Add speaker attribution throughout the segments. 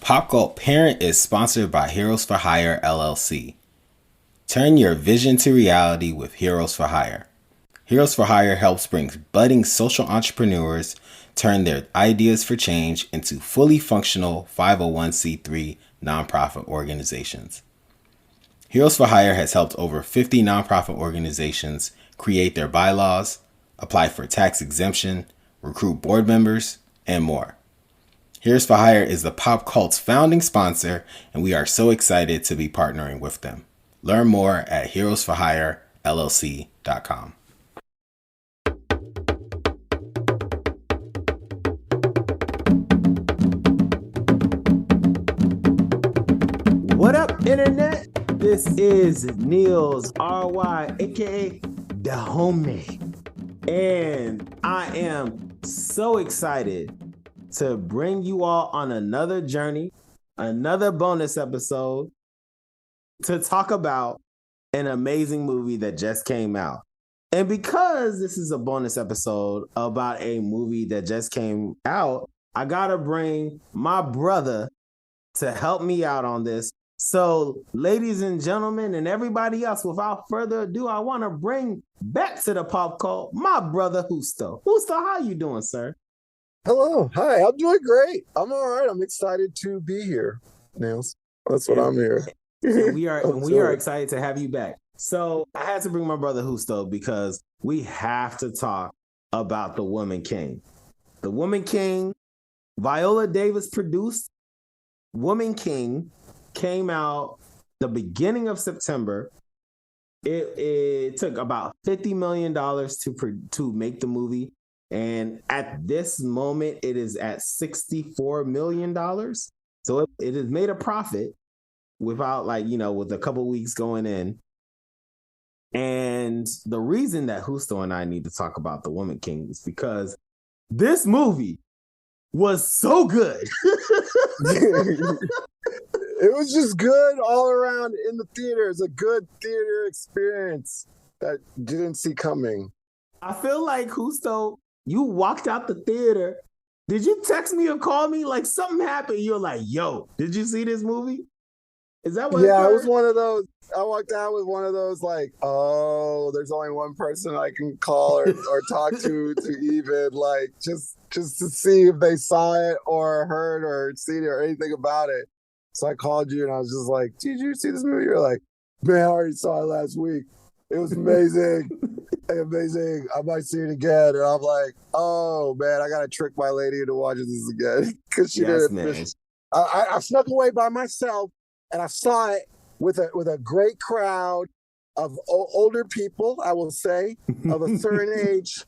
Speaker 1: Pop Cult Parent is sponsored by Heroes for Hire LLC. Turn your vision to reality with Heroes for Hire. Heroes for Hire helps bring budding social entrepreneurs turn their ideas for change into fully functional 501c3 nonprofit organizations. Heroes for Hire has helped over 50 nonprofit organizations create their bylaws, apply for tax exemption, recruit board members, and more. Heroes for Hire is the Pop Cult's founding sponsor, and we are so excited to be partnering with them. Learn more at heroesforhirellc.com. What up, Internet? This is Niels RY, aka The Homie. And I am so excited to bring you all on another journey, another bonus episode to talk about an amazing movie that just came out. And because this is a bonus episode about a movie that just came out, I gotta bring my brother to help me out on this. So, ladies and gentlemen, and everybody else, without further ado, I want to bring back to the Pop Cult my brother Justo. Justo, how you doing, sir?
Speaker 2: Hello. Hi. I'm doing great. I'm all right. I'm excited to be here, Niels. That's what I'm here.
Speaker 1: we are excited to have you back. So I had to bring my brother Justo because we have to talk about The Woman King. The Woman King, Viola Davis produced. Woman King came out the beginning of September. It took about $50 million to make the movie. And at this moment, it is at $64 million. So it has made a profit without with a couple weeks going in. And the reason that Justo and I need to talk about The Woman King is because this movie was so good.
Speaker 2: It was just good all around in the theater. It's a good theater experience that you didn't see coming.
Speaker 1: I feel like, Justo, you walked out the theater. Did you text me or call me? Like something happened. You're like, yo, did you see this movie? Is that what
Speaker 2: it was one of those. I walked out with one of those like, oh, there's only one person I can call or talk to even like just to see if they saw it or heard or seen it or anything about it. So I called you and I was just like, did you see this movie? You're like, man, I already saw it last week. It was amazing. Amazing. I might see it again. And I'm like, oh man, I gotta trick my lady into watching this again. Because she didn't finish. I snuck away by myself and I saw it with a great crowd of older people, I will say, of a certain age.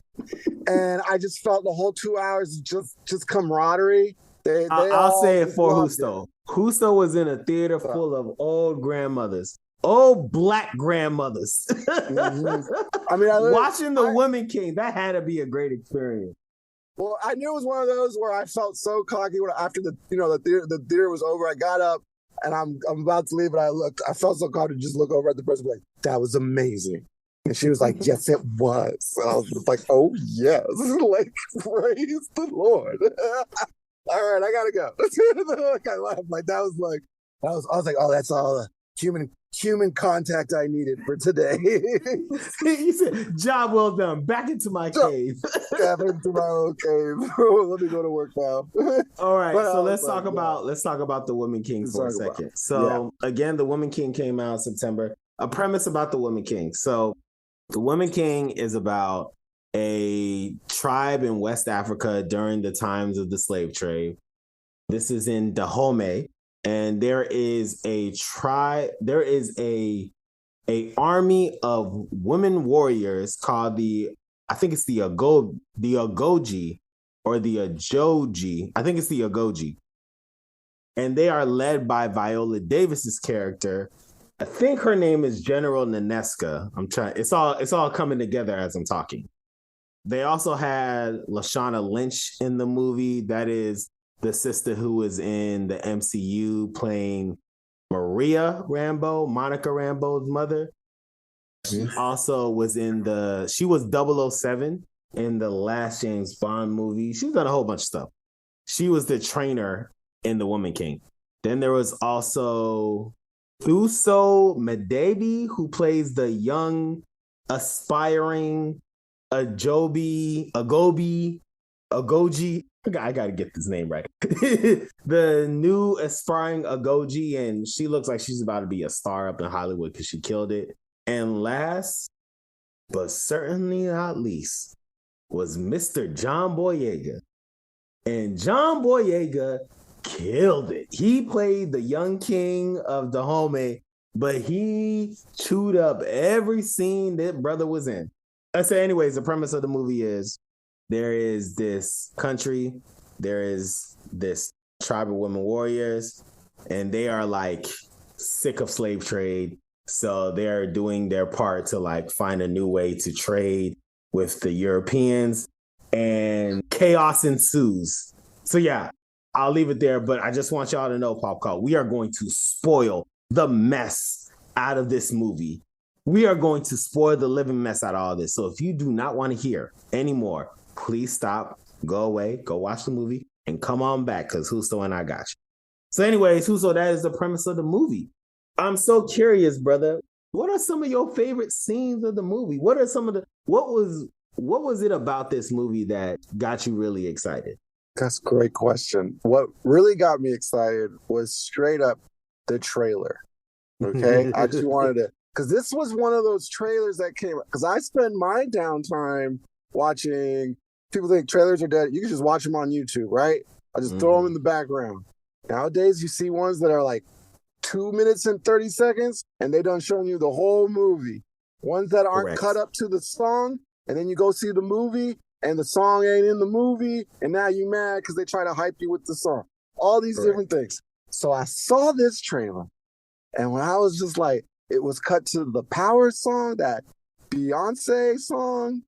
Speaker 2: And I just felt the whole 2 hours just camaraderie.
Speaker 1: I'll say it for Justo. Justo was in a theater full of old grandmothers. Old Black grandmothers.
Speaker 2: Mm-hmm. I mean,
Speaker 1: watching The Woman King, that had to be a great experience.
Speaker 2: Well, I knew it was one of those where I felt so cocky when after the theater was over. I got up and I'm about to leave, and I felt so cocky to just look over at the person, like, that was amazing. And she was like, yes, it was. So I was just like, oh yes, like praise the Lord. All right, I gotta go. I laughed. Like I was like, I was like, oh, that's all the human contact I needed for today.
Speaker 1: You said, job well done. Back into my cave.
Speaker 2: Back into my own cave. Let me go to work now.
Speaker 1: All right, so let's talk about The Woman King for a second. Again, The Woman King came out in September. A premise about The Woman King. So The Woman King is about a tribe in West Africa during the times of the slave trade. This is in Dahomey. And there is a army of women warriors called the Agoji or the Ajoji. I think it's the Agoji. And they are led by Viola Davis's character. I think her name is General Nanesca. It's all coming together as I'm talking. They also had Lashana Lynch in the movie. That is the sister who was in the MCU playing Maria Rambeau, Monica Rambeau's mother. She also was she was 007 in the last James Bond movie. She's done a whole bunch of stuff. She was the trainer in The Woman King. Then there was also Thuso Medebi, who plays the young, aspiring Agoji. I gotta get this name right. The new aspiring Agoji, and she looks like she's about to be a star up in Hollywood because she killed it. And last, but certainly not least, was Mr. John Boyega. And John Boyega killed it. He played the young king of Dahomey, but he chewed up every scene that brother was in. I say, anyways, the premise of the movie is there is this country, there is this tribe of women warriors, and they are like sick of slave trade. So they're doing their part to like find a new way to trade with the Europeans, and chaos ensues. So yeah, I'll leave it there, but I just want y'all to know, Pop Call, we are going to spoil the mess out of this movie. We are going to spoil the living mess out of all this. So if you do not want to hear anymore, please stop, go away, go watch the movie, and come on back, because Justo and I got you. So anyways, Justo, that is the premise of the movie. I'm so curious, brother. What are some of your favorite scenes of the movie? What was it about this movie that got you really excited?
Speaker 2: That's a great question. What really got me excited was straight up the trailer. Okay. I just wanted to, because this was one of those trailers that came, because I spend my downtime watching, people think trailers are dead. You can just watch them on YouTube, right? I just throw them in the background. Nowadays, you see ones that are like 2 minutes and 30 seconds, and they done showing you the whole movie. Ones that aren't cut up to the song, and then you go see the movie, and the song ain't in the movie, and now you mad because they try to hype you with the song. All these different things. So I saw this trailer, and when I was just like, it was cut to the Power song, that Beyonce song,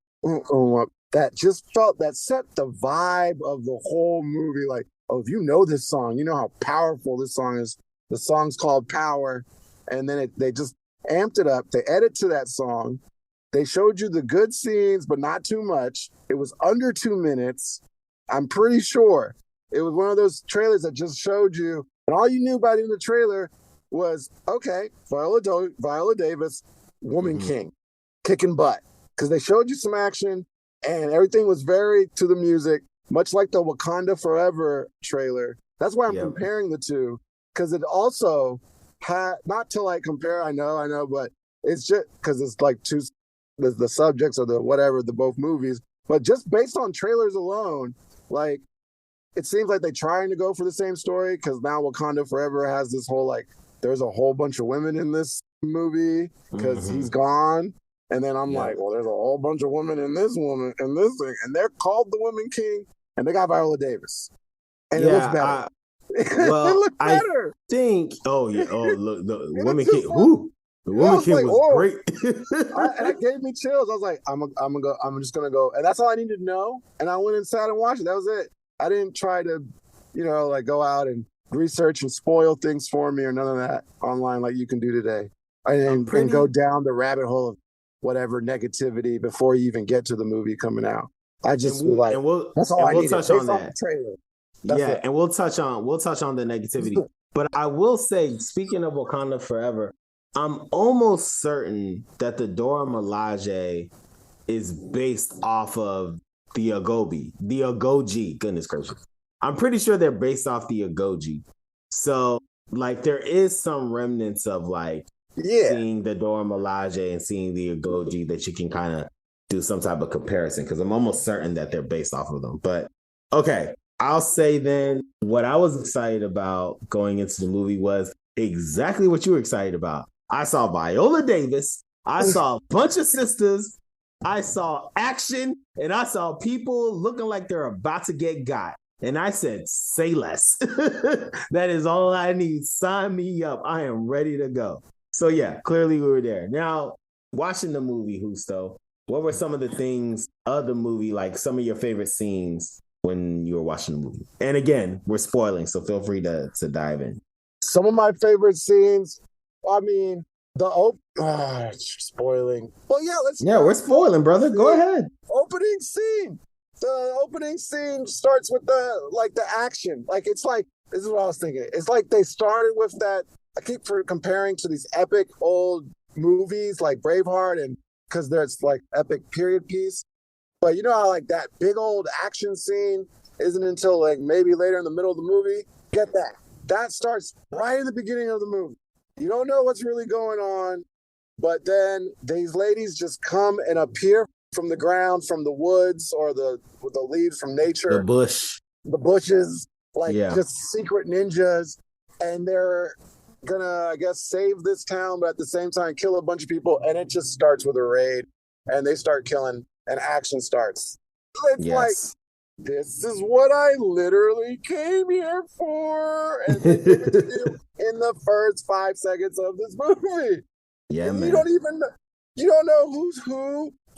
Speaker 2: that just felt, that set the vibe of the whole movie. Like, oh, if you know this song, you know how powerful this song is. The song's called Power. And then they just amped it up. They added to that song. They showed you the good scenes, but not too much. It was under 2 minutes. I'm pretty sure it was one of those trailers that just showed you, and all you knew about in the trailer was, okay, Viola Davis, Woman King, kicking butt. Because they showed you some action, and everything was very to the music, much like the Wakanda Forever trailer. That's why I'm comparing the two, because it also had, not to like compare, I know, but it's just because it's like two, the subjects or the whatever, the both movies, but just based on trailers alone, like, it seems like they're trying to go for the same story, because now Wakanda Forever has this whole, like, there's a whole bunch of women in this movie because he's gone. And then I'm like, well, there's a whole bunch of women in this thing, and they're called the Woman King, and they got Viola Davis. And it looks better.
Speaker 1: Well,
Speaker 2: it looked better.
Speaker 1: I think, look, the Woman King, the Woman King was great.
Speaker 2: And it gave me chills. I was like, I'm just gonna go. And that's all I needed to know. And I went inside and watched it. That was it. I didn't try to, like go out and research and spoil things for me or none of that online like you can do today. I didn't go down the rabbit hole of whatever negativity before you even get to the movie coming out. I just feel like that's all I needed.
Speaker 1: Touch on that.
Speaker 2: Trailer.
Speaker 1: And we'll touch on the negativity. But I will say, speaking of Wakanda Forever, I'm almost certain that the Dora Milaje is based off of the Agoji. Goodness gracious. I'm pretty sure they're based off the Agoji. So, like, there is some remnants of, like, seeing the Dora Milaje and seeing the Agoji that you can kind of do some type of comparison, because I'm almost certain that they're based off of them. But, okay, I'll say then what I was excited about going into the movie was exactly what you were excited about. I saw Viola Davis. I saw a bunch of sisters. I saw action, and I saw people looking like they're about to get got. And I said, say less. That is all I need. Sign me up. I am ready to go. So yeah, clearly we were there. Now, watching the movie, Justo, what were some of the things of the movie, like some of your favorite scenes when you were watching the movie? And again, we're spoiling, so feel free to dive in.
Speaker 2: Some of my favorite scenes, I mean, spoiling. Well, yeah,
Speaker 1: we're spoiling, brother. Go ahead.
Speaker 2: Opening scene. The opening scene starts with the action. Like, it's like This is what I was thinking. It's like they started with that. I keep comparing to these epic old movies like Braveheart, and because there's like epic period piece. But you know how like that big old action scene isn't until like maybe later in the middle of the movie? Get that. That starts right in the beginning of the movie. You don't know what's really going on, but then these ladies just come and appear from the ground, from the woods or the leaves from
Speaker 1: The
Speaker 2: nature,
Speaker 1: bush.
Speaker 2: the bushes, like
Speaker 1: Yeah.
Speaker 2: just secret ninjas, and they're gonna, I guess, save this town, but at the same time kill a bunch of people, and it just starts with a raid, and they start killing, and action starts. It's like,
Speaker 1: Yes.
Speaker 2: this is what I literally came here for, and they give it to you in the first 5 seconds of this movie.
Speaker 1: Yeah,
Speaker 2: And
Speaker 1: man.
Speaker 2: you don't know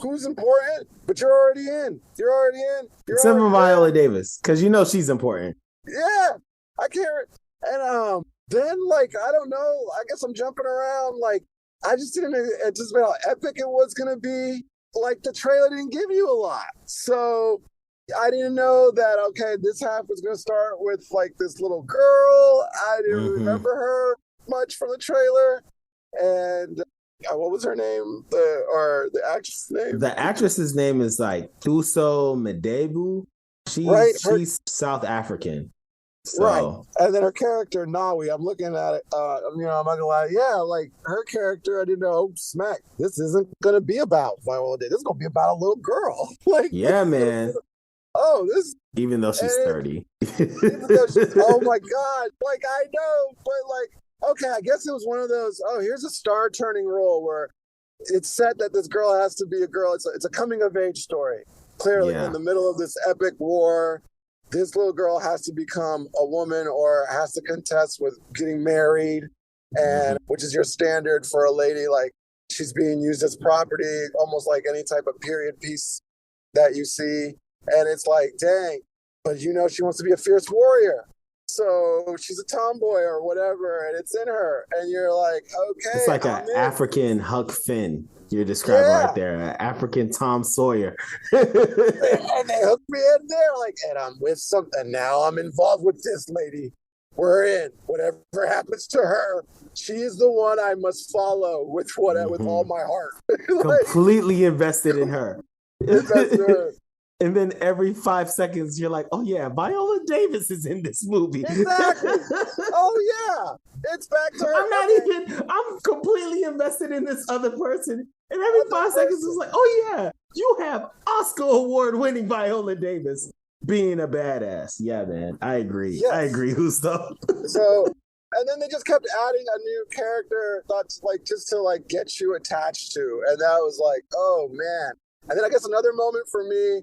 Speaker 2: who's important, but you're already in. You're already in.
Speaker 1: Except for Viola Davis, because you know she's important.
Speaker 2: Yeah, I can't. And then like I don't know. I guess I'm jumping around. Like I just didn't anticipate how epic it was gonna be. Like the trailer didn't give you a lot, so I didn't know that. Okay, this half was gonna start with like this little girl. I didn't remember her much from the trailer, and what was her name? The actress name?
Speaker 1: The actress's name is like Thuso Mdebu. She's South African. So.
Speaker 2: Right. And then her character, Nawi, I'm looking at it, I'm not gonna lie. Yeah, like her character, I didn't know, oh, smack. This isn't gonna be about Viola Davis. This is gonna be about a little girl. Like,
Speaker 1: yeah, man.
Speaker 2: This
Speaker 1: even though she's 30.
Speaker 2: Even though she's, oh my God. Like I know, but like, okay, I guess it was one of those, here's a star turning role where it's said that this girl has to be a girl. It's a coming of age story. Clearly, in the middle of this epic war, this little girl has to become a woman or has to contest with getting married, and which is your standard for a lady. Like she's being used as property, almost like any type of period piece that you see. And it's like, dang, but you know she wants to be a fierce warrior. So she's a tomboy or whatever, and it's in her. And you're like, okay.
Speaker 1: It's like an African Huck Finn. You're describing right there, an African Tom Sawyer.
Speaker 2: And they hooked me in there, like, and I'm with something. Now I'm involved with this lady. We're in. Whatever happens to her, she is the one I must follow with with all my heart.
Speaker 1: Like, completely invested in her.
Speaker 2: Invested in her.
Speaker 1: And then every 5 seconds, you're like, oh, yeah, Viola Davis is in this movie.
Speaker 2: Exactly. Oh, yeah. It's back to her.
Speaker 1: I'm completely invested in this other person. And every 5 seconds, it's like, oh, yeah, you have Oscar award-winning Viola Davis being a badass. Yeah, man, I agree. Yes. I agree, Justo.
Speaker 2: So, and then they just kept adding a new character that's like just to like get you attached to. And that was like, oh, man. And then I guess another moment for me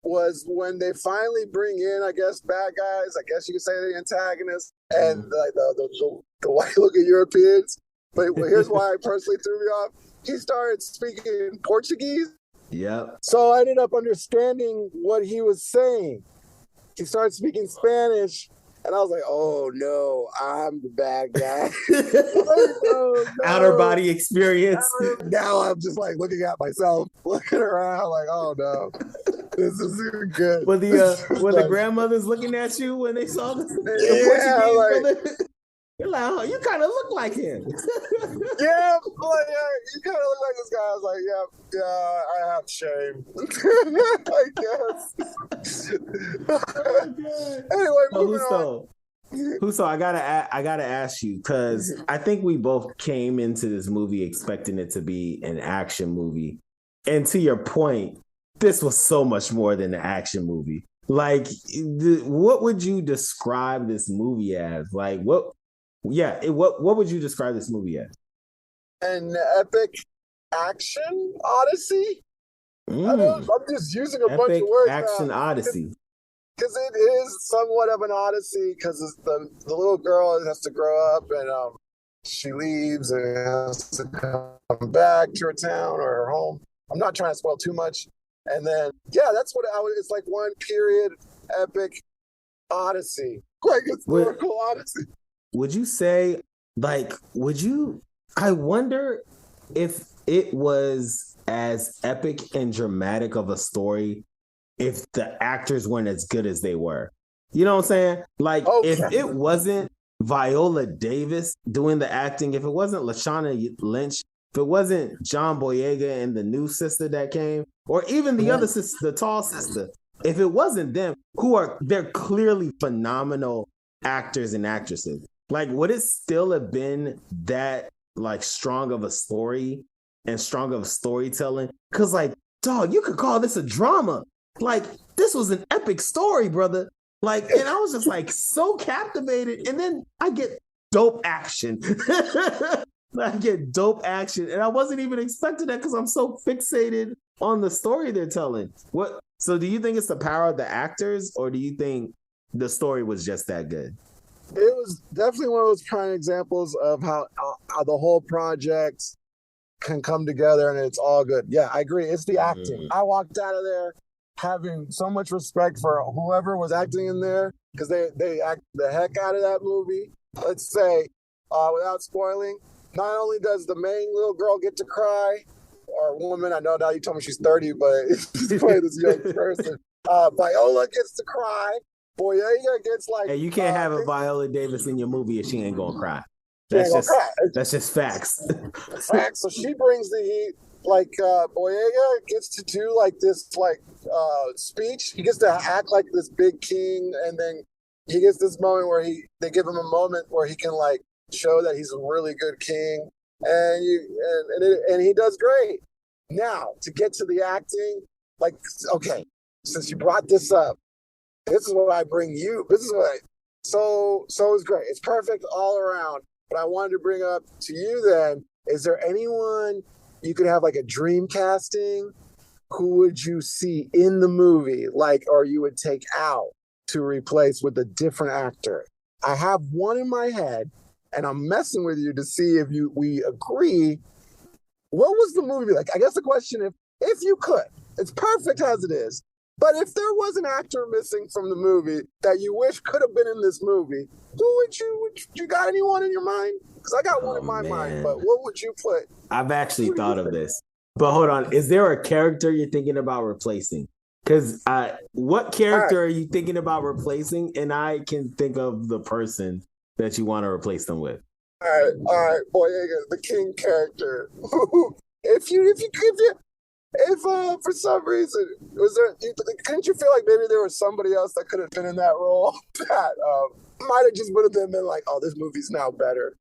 Speaker 2: was when they finally bring in, I guess, bad guys. I guess you could say the antagonists and like the white-looking Europeans. But here's why it personally threw me off. He started speaking Portuguese.
Speaker 1: Yep.
Speaker 2: So I ended up understanding what he was saying. He started speaking Spanish, and I was like, oh, no, I'm the bad guy.
Speaker 1: No. Outer body experience.
Speaker 2: Now I'm just like looking at myself, looking around like, oh, no. This is good.
Speaker 1: Were the grandmothers looking at you when they saw the Portuguese brother? You're like, oh, you kind of look like him.
Speaker 2: Yeah, you kind of look like this guy. I was like, yeah, I have shame. I guess. Anyway, moving on.
Speaker 1: Justo, I gotta ask you, because I think we both came into this movie expecting it to be an action movie, and to your point, this was so much more than an action movie. Like, what would you describe this movie as? Like, what would you describe this movie as?
Speaker 2: An epic action odyssey? I'm just using a bunch of words.
Speaker 1: Action odyssey.
Speaker 2: Because it is somewhat of an odyssey, because the little girl has to grow up, and she leaves and has to come back to her town or her home. I'm not trying to spoil too much. And then, that's what it's like, one period epic odyssey. Like historical odyssey.
Speaker 1: Would you say, like, I wonder if it was as epic and dramatic of a story if the actors weren't as good as they were. You know what I'm saying? Like, if
Speaker 2: Okay.
Speaker 1: it wasn't Viola Davis doing the acting, if it wasn't Lashana Lynch, if it wasn't John Boyega and the new sister that came, or even the other sister, the tall sister, if it wasn't them, they're clearly phenomenal actors and actresses. Like, would it still have been that like strong of a story and strong of storytelling? Because like, dog, you could call this a drama. Like, this was an epic story, brother. Like, and I was just like so captivated. And then I get dope action. I get dope action. And I wasn't even expecting that because I'm so fixated on the story they're telling. So do you think it's the power of the actors, or do you think the story was just that good?
Speaker 2: It was definitely one of those prime examples of how the whole project can come together and it's all good. Yeah, I agree. It's the acting. I walked out of there having so much respect for whoever was acting in there because they act the heck out of that movie. Let's say, without spoiling, not only does the main little girl get to cry, or woman, I know now you told me she's 30, but she's playing this young person. Viola gets to cry. Boyega gets like.
Speaker 1: Hey, you can't have a Viola Davis in your movie if she ain't gonna cry.
Speaker 2: That's
Speaker 1: just facts.
Speaker 2: Facts. So she brings the heat. Like Boyega gets to do like this speech. He gets to act like this big king, and then he gets this moment where they give him a moment where he can like show that he's a really good king, and he does great. Now to get to the acting, like, okay, since you brought this up, this is what I bring you. This is what so it's great. It's perfect all around. But I wanted to bring up to you then, is there anyone you could have like a dream casting? Who would you see in the movie, like, or you would take out to replace with a different actor? I have one in my head, and I'm messing with you to see if we agree. What was the movie like? I guess the question, if you could, it's perfect as it is. But if there was an actor missing from the movie that you wish could have been in this movie, who would you got anyone in your mind? Because I got one in my mind, but what would you put?
Speaker 1: I've actually thought of this. But hold on, is there a character you're thinking about replacing? Because what character are you thinking about replacing? And I can think of the person that you want to replace them with.
Speaker 2: All right, Boyega, the king character. if for some reason couldn't you feel like maybe there was somebody else that could have been in that role that might have just would have been like, oh, this movie's now better.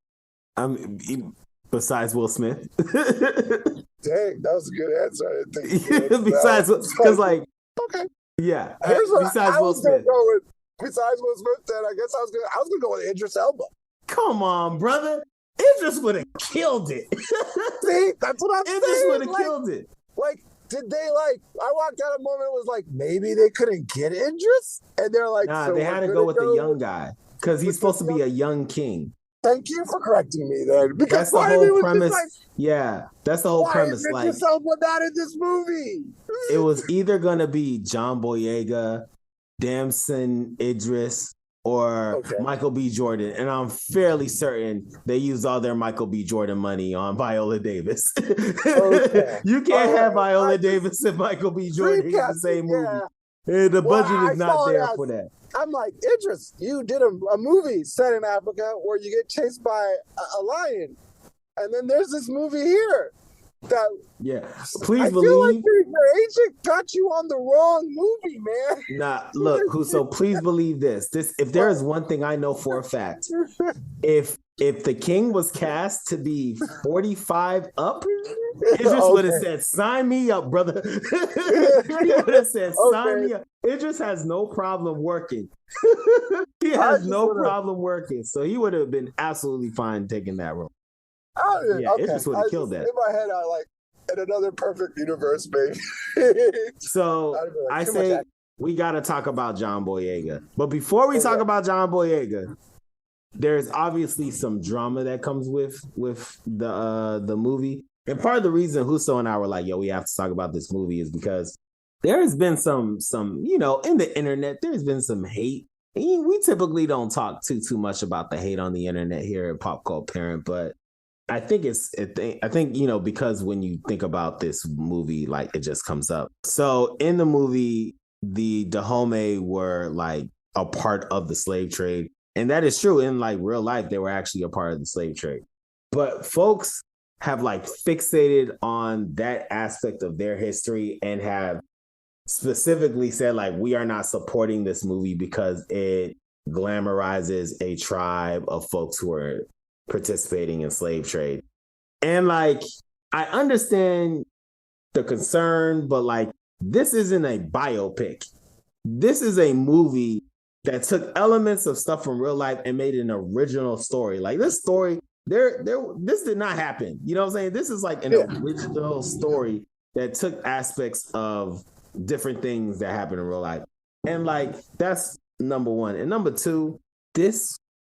Speaker 1: Besides Will Smith.
Speaker 2: Dang, that was a good answer. I didn't think
Speaker 1: besides, because like,
Speaker 2: okay,
Speaker 1: yeah.
Speaker 2: Besides Will Smith, then I guess I was gonna go with Idris Elba.
Speaker 1: Come on, brother. Idris would have killed it.
Speaker 2: See, that's what I'm saying.
Speaker 1: Idris would have killed it.
Speaker 2: Like, did they like? I walked out a moment. Was like, maybe they couldn't get Idris, and they're like,
Speaker 1: nah,
Speaker 2: so
Speaker 1: they had to go with the young guy because he's supposed to be a young king.
Speaker 2: Thank you for correcting me then. Because
Speaker 1: that's the whole premise. Like, yeah, that's the whole premise.
Speaker 2: Why is Idris Elba not in this movie?
Speaker 1: It was either gonna be John Boyega, Damson Idris, or Michael B. Jordan. And I'm fairly certain they used all their Michael B. Jordan money on Viola Davis. You can't have Viola Davis and Michael B. Jordan in the same movie. Yeah. The budget is not there for that.
Speaker 2: I'm like, Idris, you did a movie set in Africa where you get chased by a lion. And then there's this movie here that
Speaker 1: please believe.
Speaker 2: I feel like your agent got you on the wrong movie, man.
Speaker 1: Nah, look, so please believe this. If there is one thing I know for a fact, if the king was cast to be 45 up, Idris would have said, sign me up, brother. He would have said, sign me up. Idris has no problem working. He has no problem working. So he would have been absolutely fine taking that role. Idris would have killed that.
Speaker 2: In my head, I like, in another perfect universe, baby.
Speaker 1: So I say we got to talk about John Boyega. But before we talk about John Boyega, there's obviously some drama that comes with the movie. And part of the reason Justo and I were like, yo, we have to talk about this movie is because there has been some, in the internet, there's been some hate. We typically don't talk too much about the hate on the internet here at Pop Cult Parent, but I think because when you think about this movie, like it just comes up. So in the movie, the Dahomey were like a part of the slave trade. And that is true. In like real life, they were actually a part of the slave trade. But folks have like fixated on that aspect of their history and have specifically said like, we are not supporting this movie because it glamorizes a tribe of folks who are participating in slave trade. And like, I understand the concern, but like, this isn't a biopic. This is a movie that took elements of stuff from real life and made an original story. Like this story, this did not happen. You know what I'm saying? This is like an original story that took aspects of different things that happen in real life. And like, that's number one. And number two,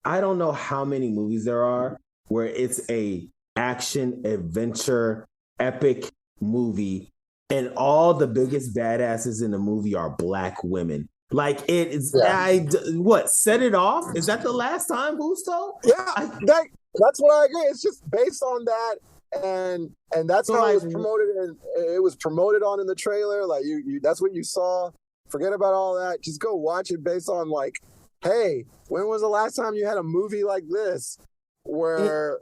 Speaker 1: I don't know how many movies there are where it's a action, adventure, epic movie, and all the biggest badasses in the movie are Black women. Like it is, what set it off? Is that the last time, Justo?
Speaker 2: Yeah, that's what I agree. It's just based on that, and that's how it was promoted. And it was promoted on in the trailer. Like you, that's what you saw. Forget about all that. Just go watch it based on like, hey, when was the last time you had a movie like this where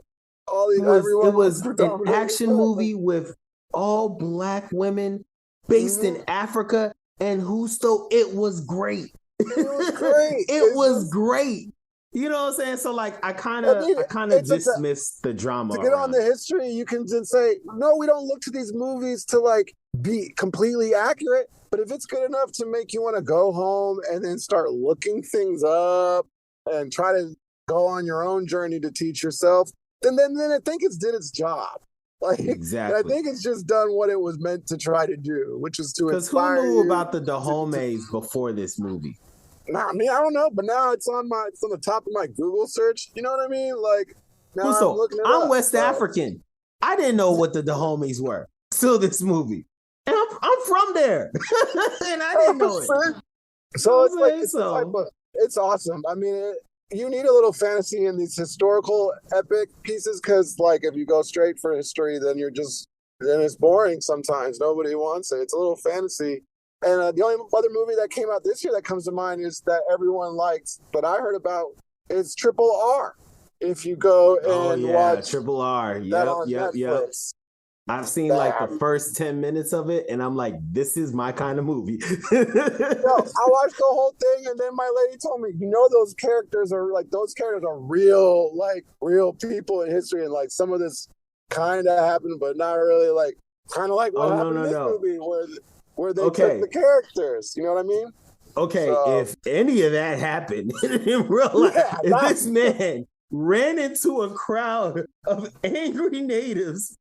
Speaker 2: it was
Speaker 1: an action movie with all Black women based in Africa, and Justo, it was great.
Speaker 2: It was great.
Speaker 1: It was great. You know what I'm saying? So like, I kind of dismiss the drama.
Speaker 2: To get on the history, you can just say, no, we don't look to these movies to like be completely accurate. But if it's good enough to make you want to go home and then start looking things up and try to go on your own journey to teach yourself, then I think it's did its job. Like, exactly. And I think it's just done what it was meant to try to do, which is to inspire.
Speaker 1: Because who knew about the Dahomes before this movie?
Speaker 2: Nah, I mean, I don't know, but now it's on the top of my Google search. You know what I mean? Like, now I'm looking it up.
Speaker 1: I'm West African. I didn't know what the Dahomes were till this movie, and I'm from there, and I didn't know it.
Speaker 2: So it's like it's awesome. I mean, you need a little fantasy in these historical epic pieces because, like, if you go straight for history, then it's boring sometimes. Nobody wants it. It's a little fantasy. And the only other movie that came out this year that comes to mind is that everyone likes, but I heard about, is Triple R. If you go and watch
Speaker 1: Triple R. Yep. I've seen like the first 10 minutes of it, and I'm like, this is my kind of movie.
Speaker 2: I watched the whole thing, and then my lady told me, those characters are real people in history, and like some of this kind of happened, but not really, like kind of like what happened in this movie where they took the characters. You know what I mean?
Speaker 1: Okay, if any of that happened in real life, if this man ran into a crowd of angry natives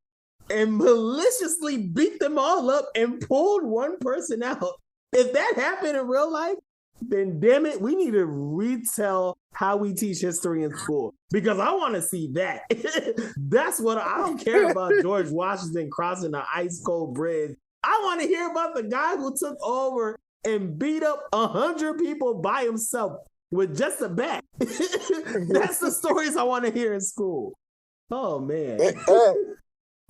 Speaker 1: and maliciously beat them all up and pulled one person out, if that happened in real life, then damn it, we need to retell how we teach history in school, because I want to see that. That's what I don't care about. George Washington crossing the ice cold bridge. I want to hear about the guy who took over and beat up 100 people by himself with just a bat. That's the stories I want to hear in school. Oh, man.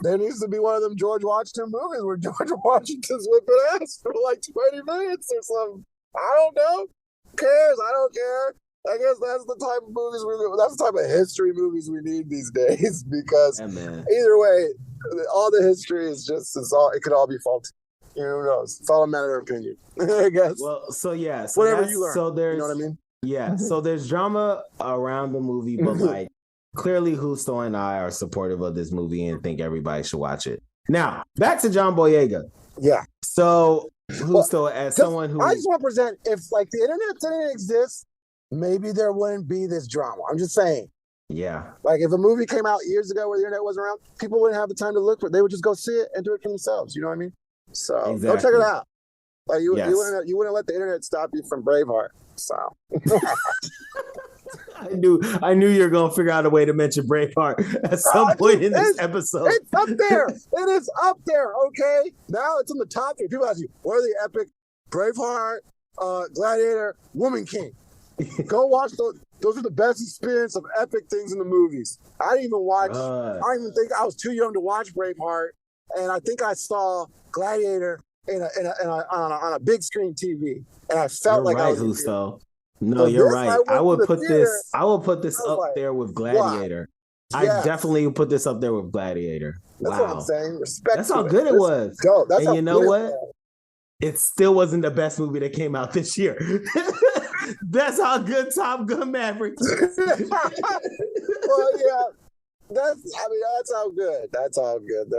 Speaker 2: There needs to be one of them George Washington movies where George Washington's whipping ass for like 20 minutes or something. I don't know. Who cares? I don't care. I guess that's the type of movies that's the type of history movies we need these days, because either way, all the history is it could all be faulty. Who knows? It's all a matter of opinion, I guess.
Speaker 1: Well, so
Speaker 2: whatever you learn.
Speaker 1: So there's,
Speaker 2: you know what I mean?
Speaker 1: Yeah. So there's drama around the movie, but like clearly Justo and I are supportive of this movie and think everybody should watch it. Now, back to John Boyega.
Speaker 2: Yeah.
Speaker 1: So Justo, as someone who
Speaker 2: I just want to present, if like the internet didn't exist, maybe there wouldn't be this drama. I'm just saying.
Speaker 1: Yeah.
Speaker 2: Like if a movie came out years ago where the internet wasn't around, people wouldn't have the time to look for it. They would just go see it and do it for themselves. You know what I mean? So go check it out. Like you wouldn't let the internet stop you from Braveheart. So
Speaker 1: I knew you were gonna figure out a way to mention Braveheart at some point in this episode.
Speaker 2: It's up there. It is up there. Okay. Now it's in the top 3. People ask you, what are the epic? Braveheart, Gladiator, Woman King. Go watch those. Those are the best experience of epic things in the movies. I didn't even watch. I don't even think I was too young to watch Braveheart, and I think I saw Gladiator on a big screen TV, and I felt I was.
Speaker 1: No,
Speaker 2: So
Speaker 1: you're
Speaker 2: this, I
Speaker 1: right. I
Speaker 2: went to
Speaker 1: would
Speaker 2: the
Speaker 1: put
Speaker 2: theater.
Speaker 1: this. I will put
Speaker 2: I
Speaker 1: this
Speaker 2: was
Speaker 1: up
Speaker 2: like,
Speaker 1: there with
Speaker 2: wow,
Speaker 1: Gladiator. I
Speaker 2: yes,
Speaker 1: definitely would put this up there with Gladiator.
Speaker 2: that's what I'm
Speaker 1: Wow,
Speaker 2: saying. Respect
Speaker 1: that's how
Speaker 2: to it.
Speaker 1: good it
Speaker 2: This is
Speaker 1: was.
Speaker 2: dope. That's
Speaker 1: And
Speaker 2: how
Speaker 1: you know
Speaker 2: good it
Speaker 1: what?
Speaker 2: was.
Speaker 1: It still wasn't the best movie that came out this year. That's how good Top Gun Maverick is.
Speaker 2: Well, yeah, that's how good. That's how good.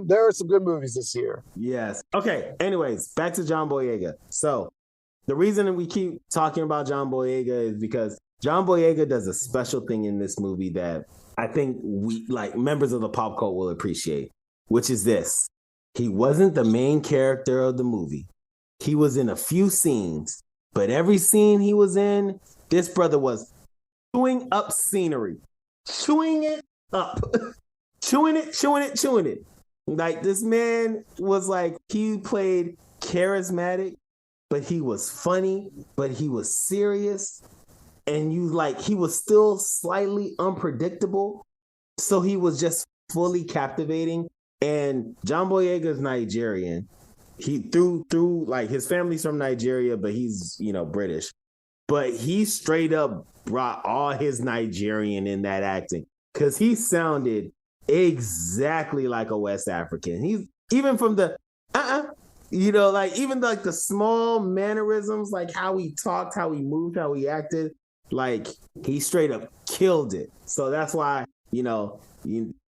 Speaker 2: There are some good movies this year.
Speaker 1: Yes. Okay. Anyways, back to John Boyega. So the reason that we keep talking about John Boyega is because John Boyega does a special thing in this movie that I think we, like, members of the pop cult, will appreciate, which is this. He wasn't the main character of the movie. He was in a few scenes, but every scene he was in, this brother was chewing up scenery, chewing it up, chewing it. Like, this man was like, he played charismatic, but he was funny, but he was serious. And he was still slightly unpredictable. So he was just fully captivating. And John Boyega is Nigerian. He through like, his family's from Nigeria, but he's, British. But he straight up brought all his Nigerian in that acting, because he sounded exactly like a West African. He's even from the like, even like the small mannerisms, like how he talked, how he moved, how he acted, like, he straight up killed it. So that's why,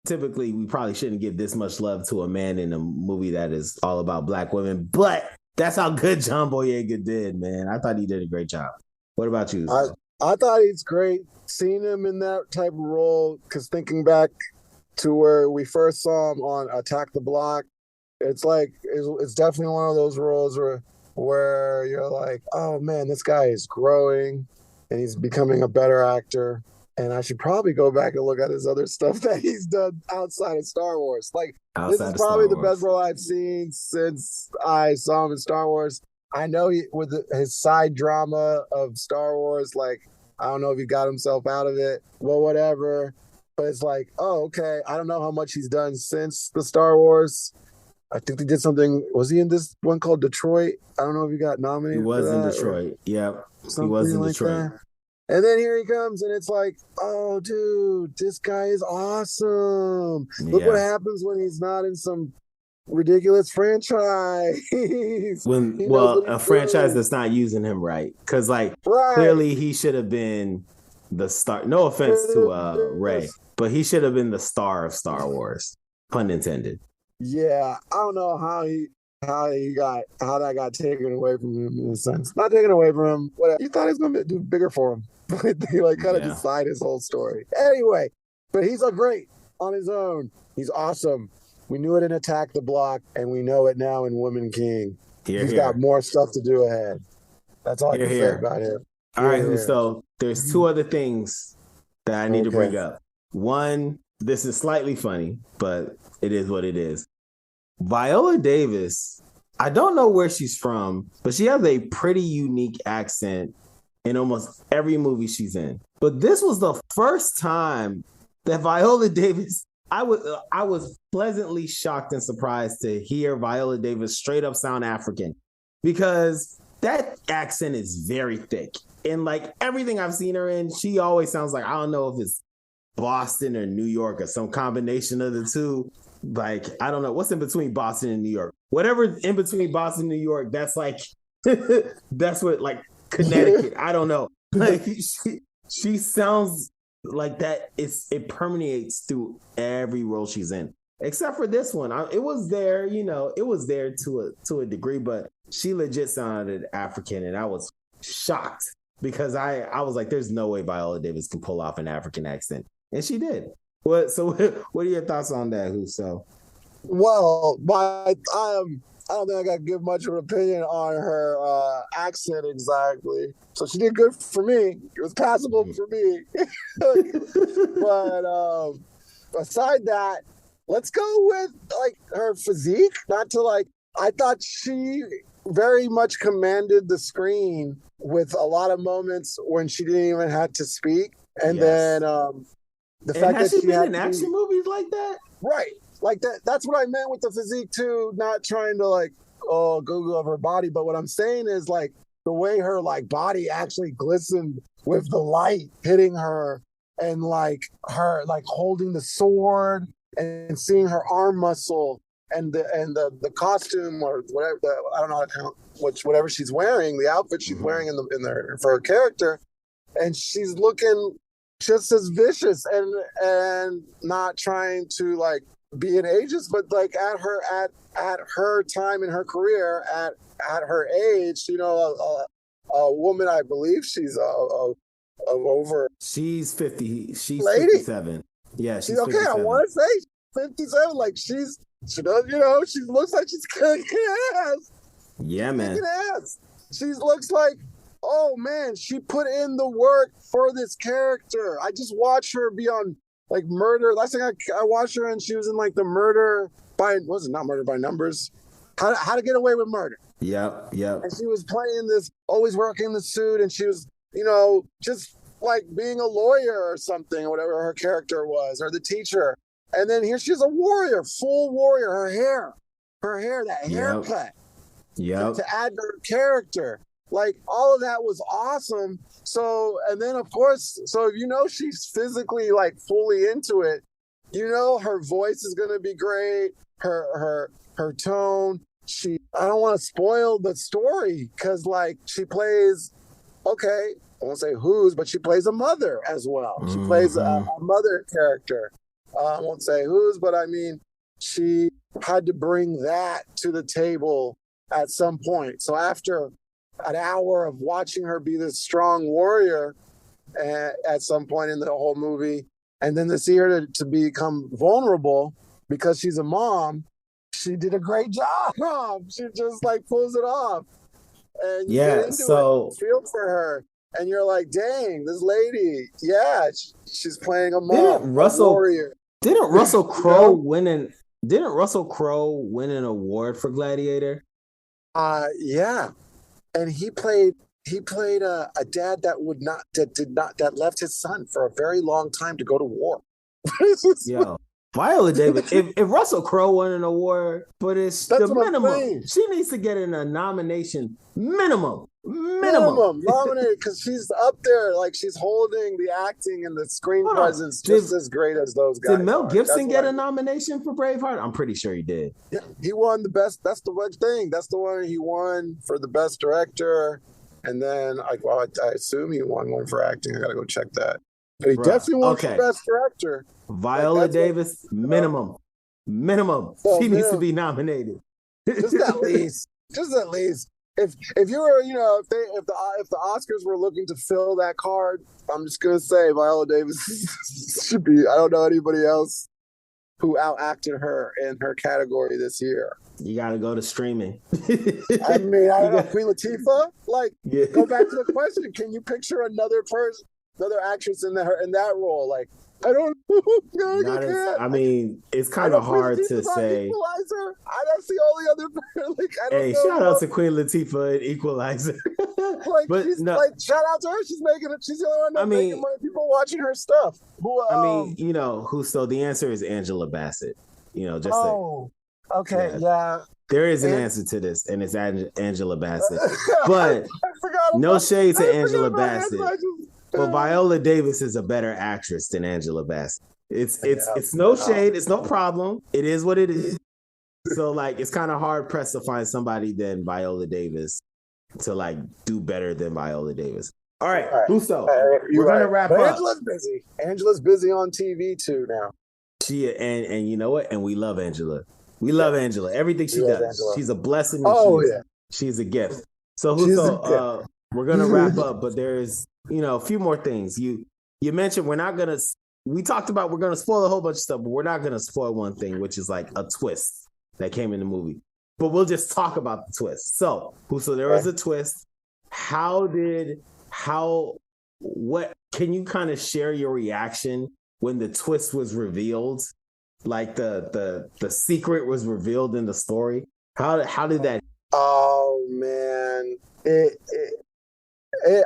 Speaker 1: typically we probably shouldn't give this much love to a man in a movie that is all about Black women, but that's how good John Boyega did, man. I thought he did a great job. What about you?
Speaker 2: I thought he's great. Seeing him in that type of role, because thinking back to where we first saw him on Attack the Block, it's like it's definitely one of those roles where you're like, oh man, this guy is growing and he's becoming a better actor. And I should probably go back and look at his other stuff that he's done outside of Star Wars. Like, this is probably the best role I've seen since I saw him in Star Wars. I know with his side drama of Star Wars, like, I don't know if he got himself out of it, well, whatever. But it's like, oh, okay. I don't know how much he's done since the Star Wars. I think they did something. Was he in this one called Detroit? I don't know if he got nominated.
Speaker 1: He was in Detroit. Yep. He was in Detroit.
Speaker 2: That. And then here he comes, and it's like, oh, dude, this guy is awesome. Yeah. Look what happens when he's not in some ridiculous franchise.
Speaker 1: A franchise that's not using him right. Because, clearly he should have been the star. No offense to Ray, but he should have been the star of Star Wars. Pun intended.
Speaker 2: Yeah, I don't know how that got taken away from him, in a sense. Not taken away from him. Whatever. He thought he was going to do bigger for him. But they kind of decide his whole story. Anyway, but he's a great on his own. He's awesome. We knew it in Attack the Block, and we know it now in Woman King. He's got more stuff to do ahead. That's all I can say about him.
Speaker 1: All right, so there's two other things that I need to bring up. One, this is slightly funny, but it is what it is. Viola Davis, I don't know where she's from, but she has a pretty unique accent in almost every movie she's in. But this was the first time that Viola Davis, I was pleasantly shocked and surprised to hear Viola Davis straight up sound African, because that accent is very thick. And like everything I've seen her in, she always sounds like, I don't know if it's Boston or New York or some combination of the two. Like, I don't know what's in between Boston and New York. Whatever in between Boston and New York, that's like, that's what, like, Connecticut. I don't know. Like, she sounds like that. It permeates through every role she's in, except for this one. It was there, it was there to a degree, but she legit sounded African, and I was shocked because I was like, there's no way Viola Davis can pull off an African accent, and she did. What are your thoughts on that, Justo?
Speaker 2: Well, I don't think I got to give much of an opinion on her accent exactly. So she did good for me. It was passable for me. But aside that, let's go with like her physique. I thought she very much commanded the screen with a lot of moments when she didn't even have to speak. And then the fact that she
Speaker 1: been in action movies like that?
Speaker 2: Right. Like that's what I meant with the physique too, not trying to go over her body. But what I'm saying is, like, the way her like body actually glistened with the light hitting her, and like her like holding the sword and seeing her arm muscle, and the costume or whatever, I don't know how, whatever she's wearing, the outfit she's wearing in the for her character, and she's looking just as vicious and not trying to like be an ageist, but like at her time in her career, at her age, you know, a woman, I believe she's of over.
Speaker 1: She's 50. She's
Speaker 2: lady.
Speaker 1: 57. Yeah, she's okay. 57.
Speaker 2: I want to say 57. Like she does, you know, she looks like she's kicking ass.
Speaker 1: Yeah, man.
Speaker 2: Kicking ass. She looks like, oh man, she put in the work for this character. I just watched her be on like Murder. Last thing I watched her, and she was in like the Murder by, was it not Murder by Numbers? How to Get Away with Murder.
Speaker 1: Yep.
Speaker 2: And she was playing this, always working the suit, and she was, you know, just like being a lawyer or something, or whatever her character was, or the teacher. And then here she's a warrior, full warrior. Her hair, that haircut.
Speaker 1: Yep.
Speaker 2: To add to her character. Like all of that was awesome. So, and then of course, so you know she's physically like fully into it. You know her voice is gonna be great. Her tone. I don't want to spoil the story because like she plays, okay, I won't say whose, but she plays a mother as well. She plays a mother character. I won't say whose, but I mean, she had to bring that to the table at some point. So after an hour of watching her be this strong warrior at some point in the whole movie, and then to see her to become vulnerable because she's a mom, she did a great job. She just like pulls it off. And you get into it, feel for her. And you're like, dang, this lady, yeah, she's playing a mom, a warrior.
Speaker 1: Didn't Russell Crowe win an award for Gladiator?
Speaker 2: Yeah. And he played a dad that left his son for a very long time to go to war.
Speaker 1: Yo, Viola Davis. If Russell Crowe won an award for this, the minimum, she needs to get in a nomination. Minimum
Speaker 2: nominated because she's up there, like she's holding the acting and the screen presence just as great as those guys.
Speaker 1: Did Mel Gibson get a nomination for Braveheart? I'm pretty sure he did.
Speaker 2: Yeah, he won the best. That's the one thing. That's the one he won for the best director, and then I assume he won one for acting. I gotta go check that. But he definitely won for best director.
Speaker 1: Viola Davis, minimum. So she needs to be nominated.
Speaker 2: Just at least. If you were, you know, if the Oscars were looking to fill that card, I'm just gonna say Viola Davis should be. I don't know anybody else who outacted her in her category this year.
Speaker 1: You gotta go to streaming.
Speaker 2: I mean, I don't know, Queen Latifah. Like, go back to the question: can you picture another actress in that role? Like, I don't.
Speaker 1: I mean, it's kind of hard to say.
Speaker 2: Equalizer. That's the only other. Like, I don't know.
Speaker 1: Shout out to Queen Latifah and Equalizer.
Speaker 2: Like, shout out to her. She's making it. She's the only one making money. People watching her stuff.
Speaker 1: You know, so the answer is Angela Bassett. You know, just
Speaker 2: okay, yeah.
Speaker 1: There is an answer to this, and it's Angela Bassett. But no shade to Angela Bassett. But Viola Davis is a better actress than Angela Bassett. It's no shade. It's no problem. It is what it is. So like, it's kind of hard pressed to find somebody than Viola Davis to like do better than Viola Davis. All right. Justo. We're gonna wrap up.
Speaker 2: Angela's busy. Angela's busy on TV too now.
Speaker 1: She and you know what? And we love Angela. We love Angela. Everything she does. Angela. She's a blessing. She's a gift. So Justo, we're gonna wrap up, but there's a few more things. You mentioned we talked about we're gonna spoil a whole bunch of stuff, but we're not gonna spoil one thing, which is like a twist that came in the movie. But we'll just talk about the twist. So there was a twist. What can you kind of share your reaction when the twist was revealed? Like the secret was revealed in the story. How did that?
Speaker 2: Oh man,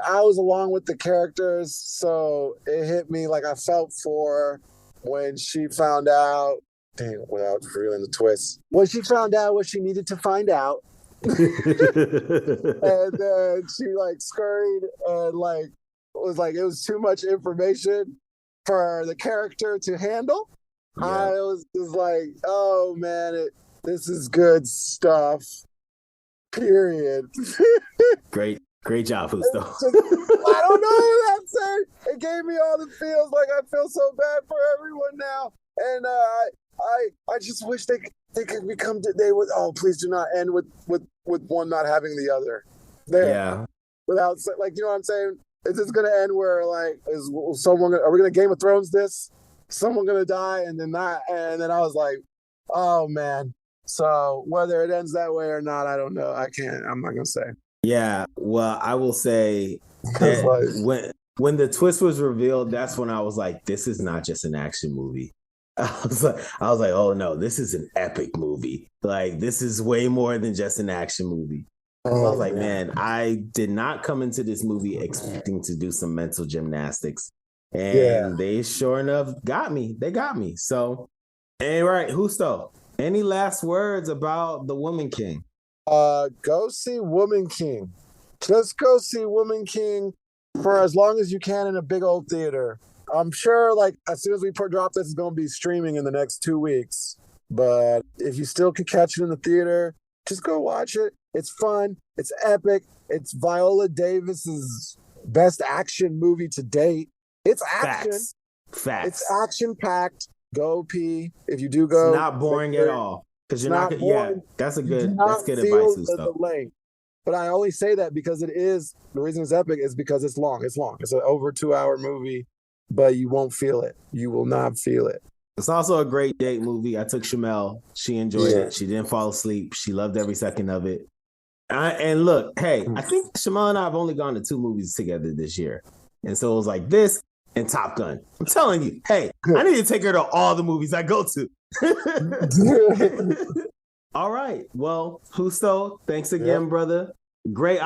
Speaker 2: I was along with the characters, so it hit me like I felt for when she found out. Dang, without revealing the twist, when she found out what she needed to find out, And then she like scurried and like it was too much information for the character to handle. Yeah. I was just like, oh man, this is good stuff. Period.
Speaker 1: Great job, Justo.
Speaker 2: I don't know what I'm saying. It gave me all the feels. Like I feel so bad for everyone now, and I just wish they could become. They would. Oh, please do not end with one not having the other. There. Yeah. Without like, you know what I'm saying? Is this gonna end where like is someone? Are we gonna Game of Thrones this? Someone gonna die and then not? And then I was like, oh man. So whether it ends that way or not, I don't know. I'm not gonna say.
Speaker 1: Yeah, well, I will say that when the twist was revealed, that's when I was like, this is not just an action movie. I was like, oh no, this is an epic movie. Like, this is way more than just an action movie. I was like, man, I did not come into this movie expecting to do some mental gymnastics. And they sure enough got me. They got me. So, all right, Justo, any last words about The Woman King?
Speaker 2: Go see Woman King. Just go see Woman King for as long as you can in a big old theater. I'm sure like as soon as we drop this, it's going to be streaming in the next 2 weeks. But if you still can catch it in the theater, just go watch it. It's fun. It's epic. It's Viola Davis's best action movie to date. It's action.
Speaker 1: Facts.
Speaker 2: It's action packed. Go pee. If you do go,
Speaker 1: it's not boring at all. Because you're not that's good advice and stuff.
Speaker 2: But I only say that because the reason it's epic is because it's long. It's an over 2-hour movie, but you won't feel it. You will not feel it.
Speaker 1: It's also a great date movie. I took Shamel. She enjoyed it. She didn't fall asleep. She loved every second of it. And look, hey, I think Shamel and I have only gone to 2 movies together this year. And so it was like this and Top Gun. I'm telling you, hey, I need to take her to all the movies I go to. All right. Well, Justo, thanks again, brother. Great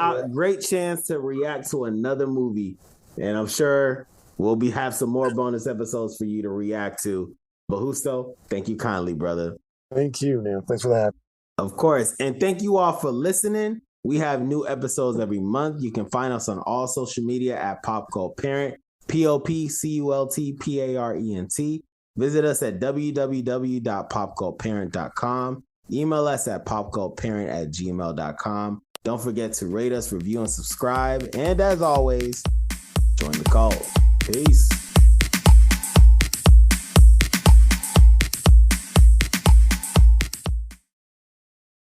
Speaker 1: chance to react to another movie. And I'm sure we'll have some more bonus episodes for you to react to. But Justo, thank you kindly, brother.
Speaker 2: Thank you, man. Thanks for that.
Speaker 1: Of course. And thank you all for listening. We have new episodes every month. You can find us on all social media at Pop Cult Parent, POPCULTPARENT. Visit us at www.popcultparent.com. Email us at popcultparent@gmail.com. Don't forget to rate us, review, and subscribe. And as always, join the cult. Peace.